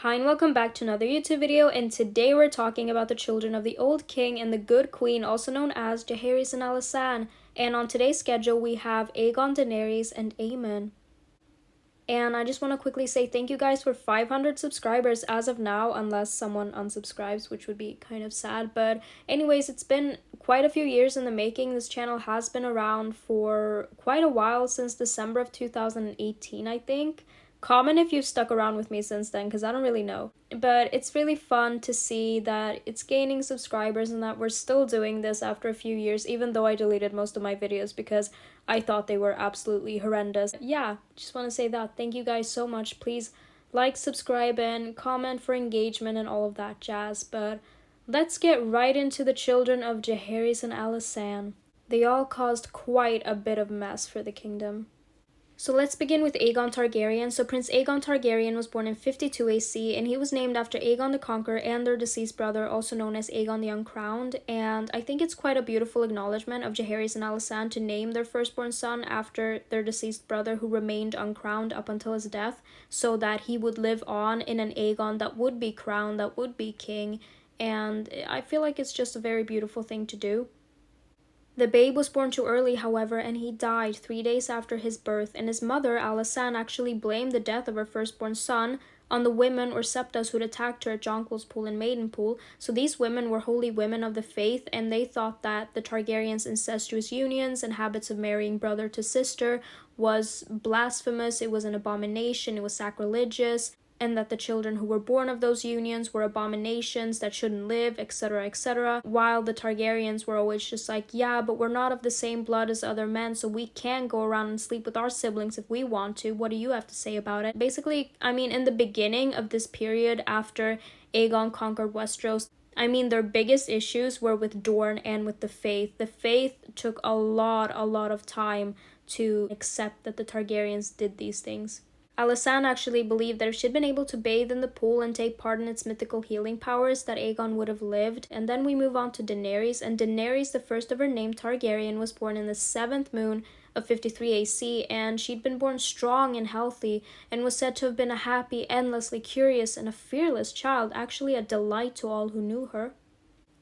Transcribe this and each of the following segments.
Hi and welcome back to another YouTube video, and today we're talking about the children of the old king and the good queen, also known as Jaehaerys and Alysanne. And on today's schedule we have Aegon, Daenerys, and Eamon. And I just want to quickly say thank you guys for 500 subscribers as of now, unless someone unsubscribes, which would be kind of sad. But anyways, it's been quite a few years in the making. This channel has been around for quite a while, since December of 2018, I think. Comment if you've stuck around with me since then, because I don't really know. But it's really fun to see that it's gaining subscribers and that we're still doing this after a few years, even though I deleted most of my videos because I thought they were absolutely horrendous. Yeah, just want to say that. Thank you guys so much. Please like, subscribe, and comment for engagement and all of that jazz. But let's get right into the children of Jaehaerys and Alysanne. They all caused quite a bit of mess for the kingdom. So let's begin with Aegon Targaryen. So Prince Aegon Targaryen was born in 52 AC, and he was named after Aegon the Conqueror and their deceased brother, also known as Aegon the Uncrowned. And I think it's quite a beautiful acknowledgement of Jaehaerys and Alysanne to name their firstborn son after their deceased brother, who remained uncrowned up until his death, so that he would live on in an Aegon that would be crowned, that would be king. And I feel like it's just a very beautiful thing to do. The babe was born too early, however, and he died 3 days after his birth, and his mother, Alysanne, actually blamed the death of her firstborn son on the women or septas who'd attacked her at Jonquil's Pool and Maidenpool. So these women were holy women of the faith, and they thought that the Targaryens' incestuous unions and habits of marrying brother to sister was blasphemous, it was an abomination, it was sacrilegious, and that the children who were born of those unions were abominations that shouldn't live, etc., etc. While the Targaryens were always just like, yeah, but we're not of the same blood as other men, so we can go around and sleep with our siblings if we want to. What do you have to say about it? Basically, I mean, in the beginning of this period after Aegon conquered Westeros, their biggest issues were with Dorne and with the faith. The faith took a lot of time to accept that the Targaryens did these things. Alysanne actually believed that if she'd been able to bathe in the pool and take part in its mythical healing powers, that Aegon would have lived. And then we move on to Daenerys, and Daenerys, the first of her name, Targaryen, was born in the 7th moon of 53 AC, and she'd been born strong and healthy, and was said to have been a happy, endlessly curious, and a fearless child, actually a delight to all who knew her.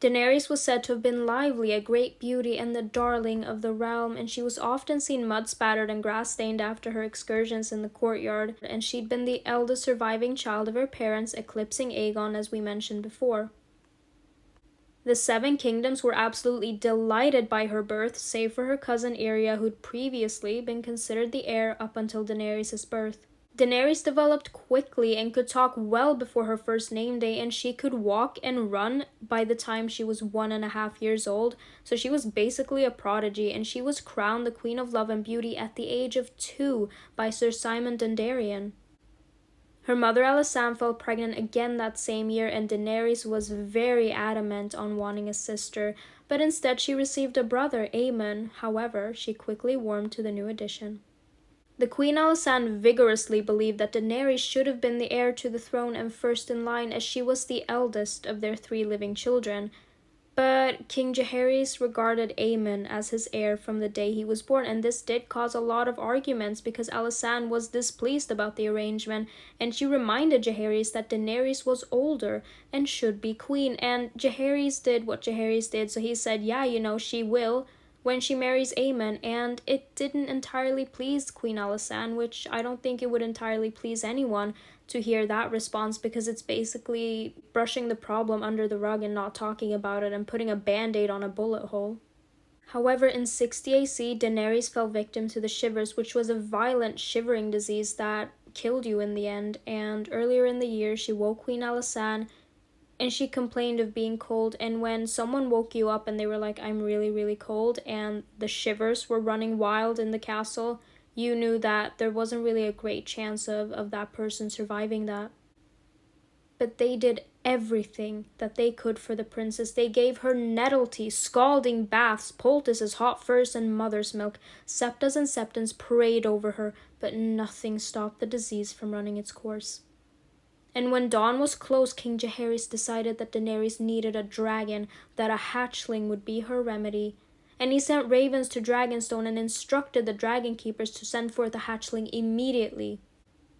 Daenerys was said to have been lively, a great beauty, and the darling of the realm, and she was often seen mud-spattered and grass-stained after her excursions in the courtyard, and she'd been the eldest surviving child of her parents, eclipsing Aegon, as we mentioned before. The Seven Kingdoms were absolutely delighted by her birth, save for her cousin Arya, who'd previously been considered the heir up until Daenerys' birth. Daenerys developed quickly and could talk well before her first name day, and she could walk and run by the time she was 1.5 years old, so she was basically a prodigy, and she was crowned the Queen of Love and Beauty at the age of 2 by Sir Symon Dondarrion. Her mother Alysanne fell pregnant again that same year, and Daenerys was very adamant on wanting a sister, but instead she received a brother, Eamon. However, she quickly warmed to the new addition. The Queen Alysanne vigorously believed that Daenerys should have been the heir to the throne and first in line, as she was the eldest of their 3 living children. But King Jaehaerys regarded Eamon as his heir from the day he was born, and this did cause a lot of arguments because Alysanne was displeased about the arrangement, and she reminded Jaehaerys that Daenerys was older and should be queen, and Jaehaerys did what Jaehaerys did, so he said, yeah, she will when she marries Eamon, and it didn't entirely please Queen Alysanne, which I don't think it would entirely please anyone to hear that response, because it's basically brushing the problem under the rug and not talking about it and putting a band-aid on a bullet hole. However, in 60 AC, Daenerys fell victim to the shivers, which was a violent shivering disease that killed you in the end, and earlier in the year she woke Queen Alysanne and she complained of being cold, and when someone woke you up and they were like, I'm really cold, and the shivers were running wild in the castle, you knew that there wasn't really a great chance of that person surviving that. But they did everything that they could for the princess. They gave her nettle tea, scalding baths, poultices, hot furs, and mother's milk. Septas and septons prayed over her, but nothing stopped the disease from running its course. And when dawn was close, King Jaehaerys decided that Daenerys needed a dragon, that a hatchling would be her remedy. And he sent ravens to Dragonstone and instructed the dragon keepers to send forth a hatchling immediately.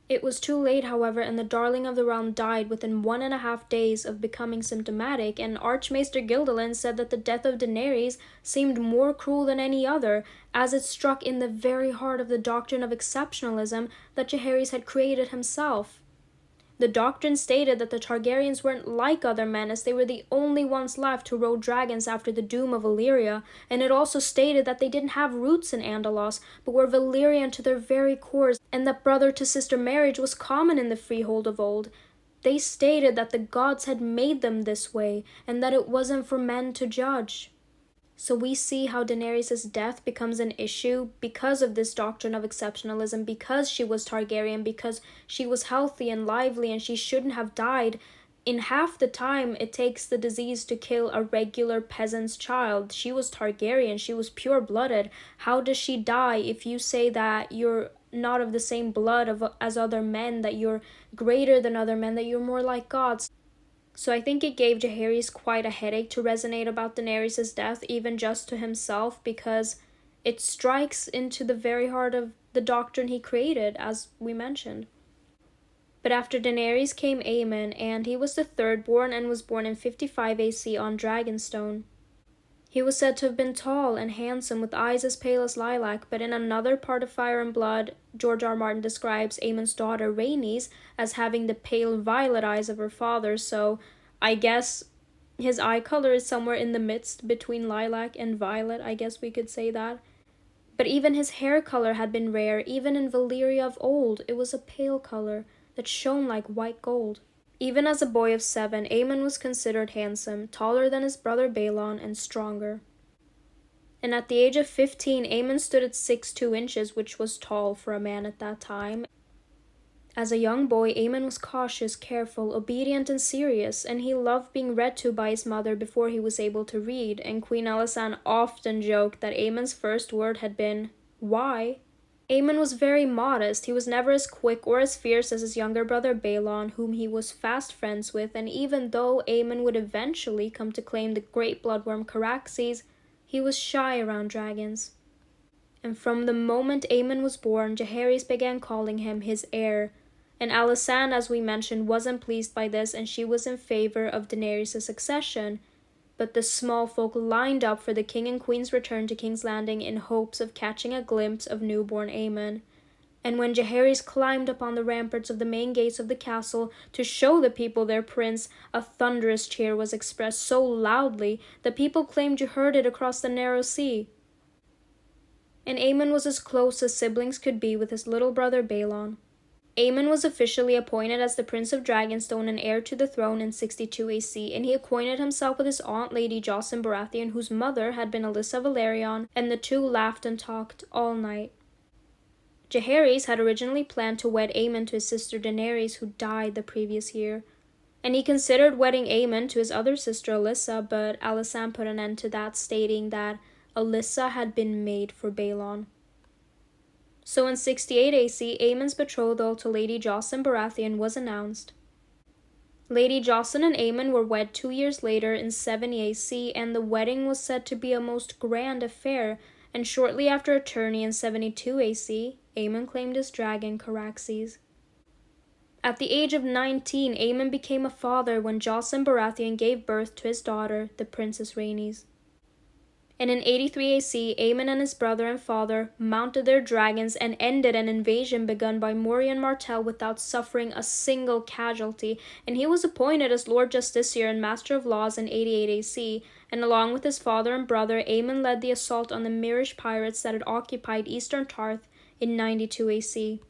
It was too late, however, and the darling of the realm died within 1.5 days of becoming symptomatic, and Archmaester Gildelin said that the death of Daenerys seemed more cruel than any other, as it struck in the very heart of the doctrine of exceptionalism that Jaehaerys had created himself. The doctrine stated that the Targaryens weren't like other men, as they were the only ones left who rode dragons after the doom of Valyria, and it also stated that they didn't have roots in Andalos, but were Valyrian to their very cores, and that brother-to-sister marriage was common in the freehold of old. They stated that the gods had made them this way, and that it wasn't for men to judge. So we see how Daenerys' death becomes an issue because of this doctrine of exceptionalism, because she was Targaryen, because she was healthy and lively and she shouldn't have died. In half the time it takes the disease to kill a regular peasant's child. She was Targaryen, she was pure-blooded. How does she die if you say that you're not of the same blood as other men, that you're greater than other men, that you're more like gods? So I think it gave Jaehaerys quite a headache to resonate about Daenerys' death, even just to himself, because it strikes into the very heart of the doctrine he created, as we mentioned. But after Daenerys came Aemon, and he was the third born and was born in 55 AC on Dragonstone. He was said to have been tall and handsome with eyes as pale as lilac, but in another part of Fire and Blood, George R. R. Martin describes Aemon's daughter Rhaenys as having the pale violet eyes of her father, so I guess his eye color is somewhere in the midst between lilac and violet, I guess we could say that. But even his hair color had been rare, even in Valyria of old. It was a pale color that shone like white gold. Even as a boy of 7, Aemon was considered handsome, taller than his brother Balon, and stronger. And at the age of 15, Aemon stood at 6'2", which was tall for a man at that time. As a young boy, Aemon was cautious, careful, obedient, and serious, and he loved being read to by his mother before he was able to read, and Queen Alysanne often joked that Aemon's first word had been, "Why?" Aemon was very modest. He was never as quick or as fierce as his younger brother Balon, whom he was fast friends with, and even though Aemon would eventually come to claim the great bloodworm Caraxes, he was shy around dragons. And from the moment Aemon was born, Jaehaerys began calling him his heir, and Alysanne, as we mentioned, wasn't pleased by this, and she was in favor of Daenerys' succession. But the small folk lined up for the king and queen's return to King's Landing in hopes of catching a glimpse of newborn Aemon. And when Jaehaerys climbed up on the ramparts of the main gates of the castle to show the people their prince, a thunderous cheer was expressed so loudly that people claimed you heard it across the narrow sea. And Aemon was as close as siblings could be with his little brother Balon. Aemon was officially appointed as the Prince of Dragonstone and heir to the throne in 62 AC, and he acquainted himself with his aunt Lady Jocelyn Baratheon, whose mother had been Alyssa Velaryon, and the two laughed and talked all night. Jaehaerys had originally planned to wed Aemon to his sister Daenerys, who died the previous year, and he considered wedding Aemon to his other sister Alyssa, but Alysanne put an end to that, stating that Alyssa had been made for Balon. So in 68 AC, Aemon's betrothal to Lady Jocelyn Baratheon was announced. Lady Jocelyn and Aemon were wed 2 years later in 70 AC, and the wedding was said to be a most grand affair, and shortly after a tourney in 72 AC, Aemon claimed his dragon Caraxes. At the age of 19, Aemon became a father when Jocelyn Baratheon gave birth to his daughter, the Princess Rhaenys. And in 83 AC, Aemon and his brother and father mounted their dragons and ended an invasion begun by Morian Martell without suffering a single casualty, and he was appointed as Lord Justiciar and Master of Laws in 88 AC, and along with his father and brother, Aemon led the assault on the Mirish pirates that had occupied eastern Tarth in 92 AC.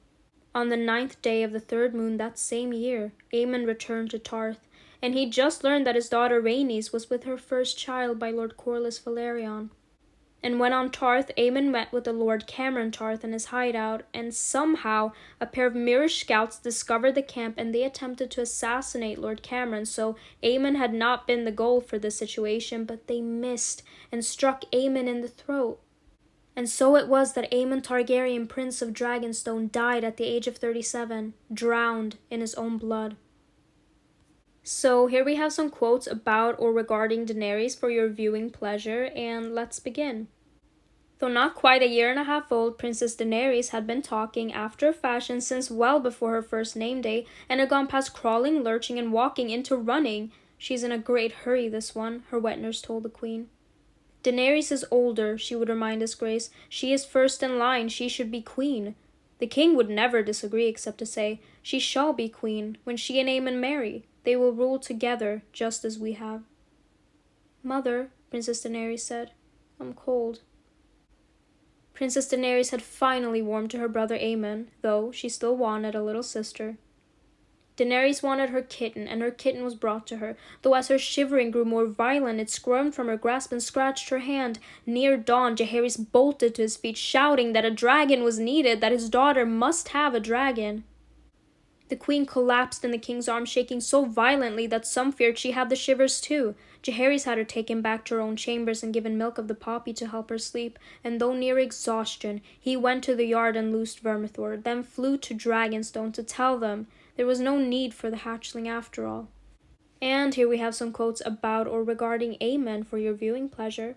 On the 9th day of the third moon that same year, Aemon returned to Tarth, and he just learned that his daughter Rhaenys was with her first child by Lord Corlys Velaryon. And when on Tarth, Aemon met with the Lord Cameron Tarth in his hideout, and somehow a pair of Mirish scouts discovered the camp and they attempted to assassinate Lord Cameron, so Aemon had not been the goal for this situation, but they missed and struck Aemon in the throat. And so it was that Aemon Targaryen, Prince of Dragonstone, died at the age of 37, drowned in his own blood. So here we have some quotes about or regarding Daenerys for your viewing pleasure, and let's begin. Though not quite a year and a half old, Princess Daenerys had been talking after a fashion since well before her first name day, and had gone past crawling, lurching, and walking into running. She's in a great hurry, this one, her wet nurse told the queen. Daenerys is older, she would remind His Grace. She is first in line, she should be queen. The king would never disagree except to say, she shall be queen, when she and Aemon marry. They will rule together, just as we have. Mother, Princess Daenerys said, I'm cold. Princess Daenerys had finally warmed to her brother Aemon, though she still wanted a little sister. Daenerys wanted her kitten, and her kitten was brought to her, though as her shivering grew more violent, it squirmed from her grasp and scratched her hand. Near dawn, Jaehaerys bolted to his feet, shouting that a dragon was needed, that his daughter must have a dragon. The queen collapsed in the king's arms, shaking so violently that some feared she had the shivers too. Jaehaerys had her taken back to her own chambers and given milk of the poppy to help her sleep, and though near exhaustion, he went to the yard and loosed Vermithor, then flew to Dragonstone to tell them there was no need for the hatchling after all. And here we have some quotes about or regarding Aemon for your viewing pleasure.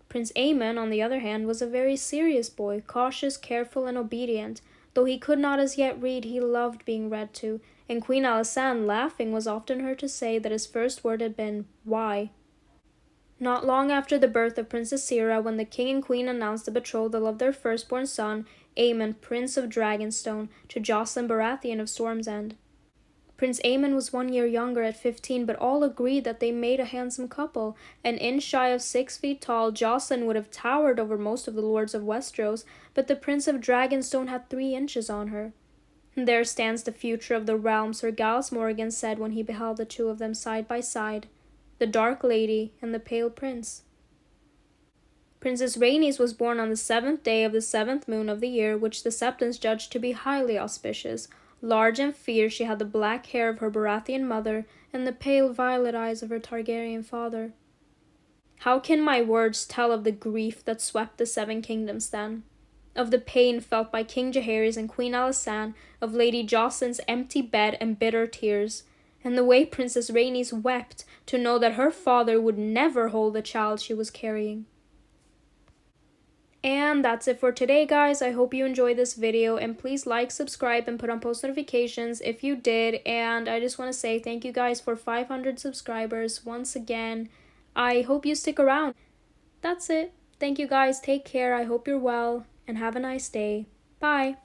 Prince Aemon, on the other hand, was a very serious boy, cautious, careful, and obedient. Though he could not as yet read, he loved being read to, and Queen Alysanne, laughing, was often heard to say that his first word had been, "Why?" Not long after the birth of Princess Sera, when the king and queen announced the betrothal of their firstborn son, Aemon, Prince of Dragonstone, to Jocelyn Baratheon of Storm's End. Prince Aemon was 1 year younger at 15, but all agreed that they made a handsome couple. An inch shy of 6 feet tall, Jocelyn would have towered over most of the lords of Westeros, but the Prince of Dragonstone had 3 inches on her. There stands the future of the realm, Sir Giles Morgan said when he beheld the two of them side by side, the dark lady and the pale prince. Princess Rhaenys was born on the 7th day of the 7th moon of the year, which the Septons judged to be highly auspicious. Large and fierce, she had the black hair of her Baratheon mother and the pale violet eyes of her Targaryen father. How can my words tell of the grief that swept the 7 kingdoms then? Of the pain felt by King Jaehaerys and Queen Alysanne, of Lady Jocelyn's empty bed and bitter tears, and the way Princess Rhaenys wept to know that her father would never hold the child she was carrying. And that's it for today, guys. I hope you enjoyed this video, and please like, subscribe, and put on post notifications if you did. And I just want to say thank you guys for 500 subscribers once again. I hope you stick around. That's it. Thank you guys. Take care. I hope you're well, and have a nice day. Bye.